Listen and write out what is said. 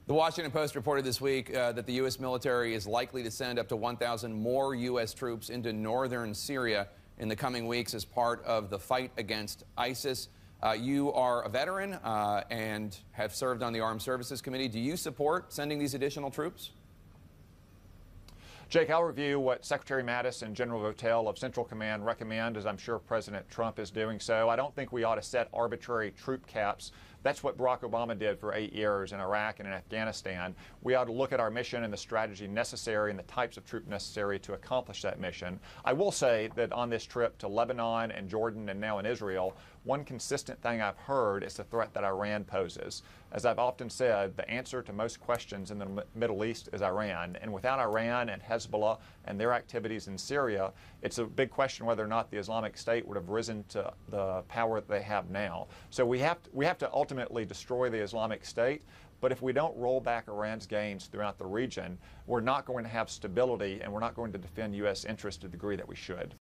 The Washington Post reported this week that the U.S. military is likely to send up to 1,000 more U.S. troops into northern Syria in the coming weeks as part of the fight against ISIS. You are a veteran and have served on the Armed Services Committee. Do you support sending these additional troops? Jake, I'll review what Secretary Mattis and General Votel of Central Command recommend, as I'm sure President Trump is doing so. I don't think we ought to set arbitrary troop caps. That's what Barack Obama did for 8 years in Iraq and in Afghanistan. We ought to look at our mission and the strategy necessary and the types of troops necessary to accomplish that mission. I will say that on this trip to Lebanon and Jordan and now in Israel, one consistent thing I've heard is the threat that Iran poses. As I've often said, the answer to most questions in the Middle East is Iran. And without Iran and Hezbollah and their activities in Syria, it's a big question whether or not the Islamic State would have risen to the power that they have now. So we have to ultimately destroy the Islamic State. But if we don't roll back Iran's gains throughout the region, we're not going to have stability and we're not going to defend U.S. interests to the degree that we should.